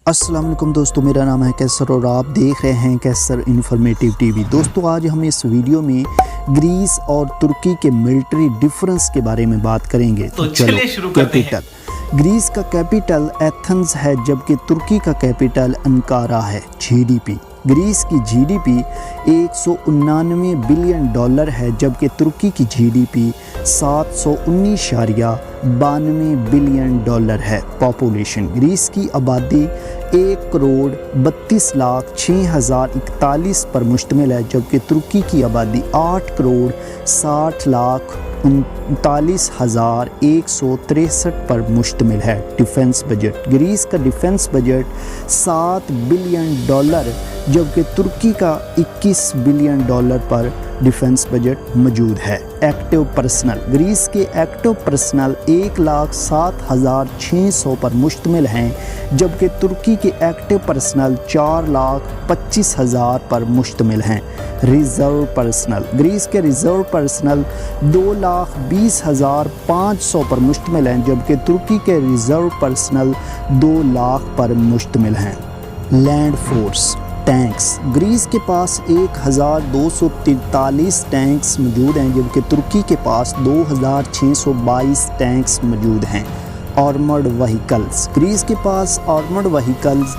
अस्सलाम वालेकुम दोस्तों, मेरा नाम है कैसर और आप देख रहे हैं कैसर इन्फॉर्मेटिव टीवी। दोस्तों, आज हम इस वीडियो में ग्रीस और तुर्की के मिलिट्री डिफरेंस के बारे में बात करेंगे। तो चलिए शुरू करते हैं। ग्रीस का कैपिटल एथेंस है जबकि तुर्की का कैपिटल अंकारा है। जीडीपी ग्रीस की जीडीपी 199 बिलियन डॉलर है जबकि तुर्की की जीडीपी 719.92 बिलियन डॉलर है। पॉपुलेशन ग्रीस की आबादी 1,32,06,041 पर मुश्तमिल है जबकि तुर्की की आबादी 8,60,39,163 पर मुश्तमिल है। डिफेंस बजट ग्रीस का डिफेंस बजट 7 बिलियन डॉलर जबकि तुर्की का 21 बिलियन डॉलर पर डिफेंस बजट मौजूद है। एक्टिव पर्सनल ग्रीस के एक्टिव पर्सनल 1,07,600 पर मुश्तमिल हैं जबकि तुर्की के एक्टिव पर्सनल 4,25,000 पर मुश्तमिल हैं। रिज़र्व पर्सनल ग्रीस के रिज़र्व पर्सनल 2,20,500 पर मुश्तमिल हैं जबकि तुर्की के रिज़र्व पर्सनल 2 लाख पर मुश्तमिल हैं। लैंड फोर्स टैंक्स ग्रीस के पास 1,243 टैंक्स मौजूद हैं जबकि तुर्की के पास 2,622 टैंक्स मौजूद हैं। आर्मर्ड व्हीकल्स ग्रीस के पास आर्मर्ड व्हीकल्स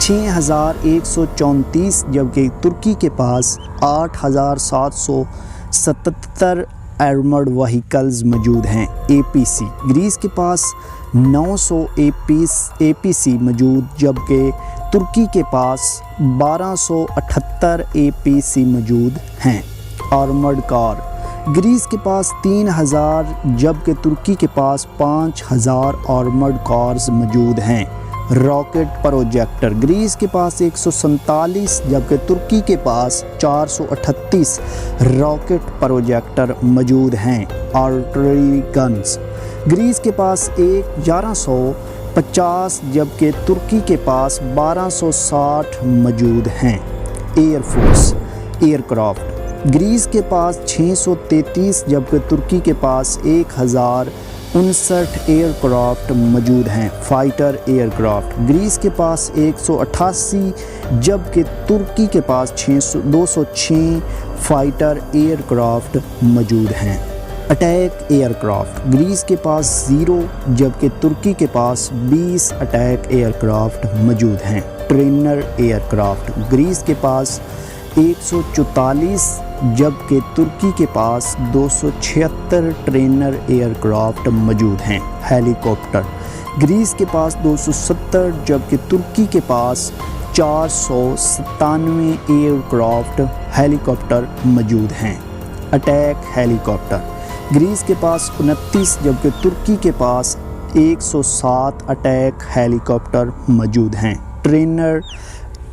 6,134 जबकि तुर्की के पास 8,777 आर्मर्ड व्हीकल्स मौजूद हैं। एपीसी ग्रीस के पास 900 एपीसी मौजूद जबकि तुर्की के पास 1278 एपीसी मौजूद हैं। आर्मर्ड कार ग्रीस के पास 3,000 जबकि तुर्की के पास 5,000 आर्मर्ड कार्स मौजूद हैं। रॉकेट प्रोजेक्टर ग्रीस के पास 147 जबकि तुर्की के पास 438 रॉकेट प्रोजेक्टर मौजूद हैं। आर्टिलरी गन्स ग्रीस के पास 1150 जबकि तुर्की के पास 1260 मौजूद हैं। एयरफोर्स एयरक्राफ्ट ग्रीस के पास 633 जबकि तुर्की के पास 1,059 एयरक्राफ्ट मौजूद हैं। फाइटर एयरक्राफ्ट ग्रीस के पास 188 जबकि तुर्की के पास 206 फाइटर एयरक्राफ्ट मौजूद हैं। अटैक एयरक्राफ्ट ग्रीस के पास 0 जबकि तुर्की के पास 20 अटैक एयरक्राफ्ट मौजूद हैं। ट्रेनर एयरक्राफ्ट ग्रीस के पास 144 जबकि तुर्की के पास 276 ट्रेनर एयरक्राफ्ट मौजूद हैं। हेलीकॉप्टर ग्रीस के पास 270 जबकि तुर्की के पास 497 एयरक्राफ्ट हेलीकॉप्टर मौजूद हैं। अटैक हेलीकॉप्टर ग्रीस के पास 29 जबकि तुर्की के पास 107 अटैक हेलीकॉप्टर मौजूद हैं। ट्रेनर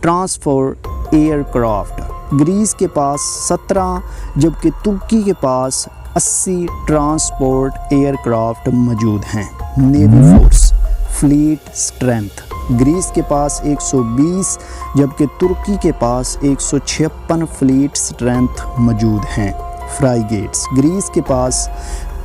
ट्रांसपोर्ट एयरक्राफ्ट ग्रीस के पास 17 जबकि तुर्की के पास 80 ट्रांसपोर्ट एयरक्राफ्ट मौजूद हैं। Navy force fleet strength Greece के पास 120 जबकि तुर्की के पास 156 फ्लीट स्ट्रेंथ मौजूद हैं। फ्राइगेट्स ग्रीस के पास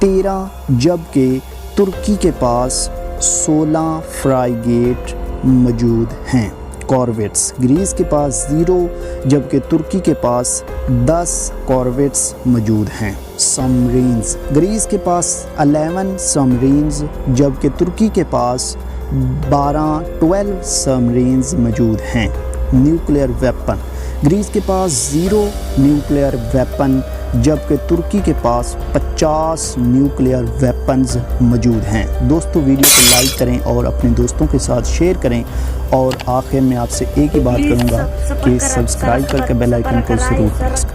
13 जबकि तुर्की के पास 16 फ्राइगेट मौजूद हैं। कॉर्वेट्स ग्रीस के पास 0 जबकि तुर्की के पास 10 कॉर्वेट्स मौजूद हैं। सबमरीन्स ग्रीस के पास 11 सबमरीन्स जबकि तुर्की के पास 12 सबमरीन्स मौजूद हैं। न्यूक्लियर वेपन ग्रीस के पास 0 न्यूक्लियर वेपन जबकि तुर्की के पास 50 न्यूक्लियर वेपन्स मौजूद हैं। दोस्तों, वीडियो को लाइक करें और अपने दोस्तों के साथ शेयर करें और आखिर में आपसे एक ही बात करूंगा कि सब्सक्राइब करके बेल आइकन को ज़रूर प्रेस करें।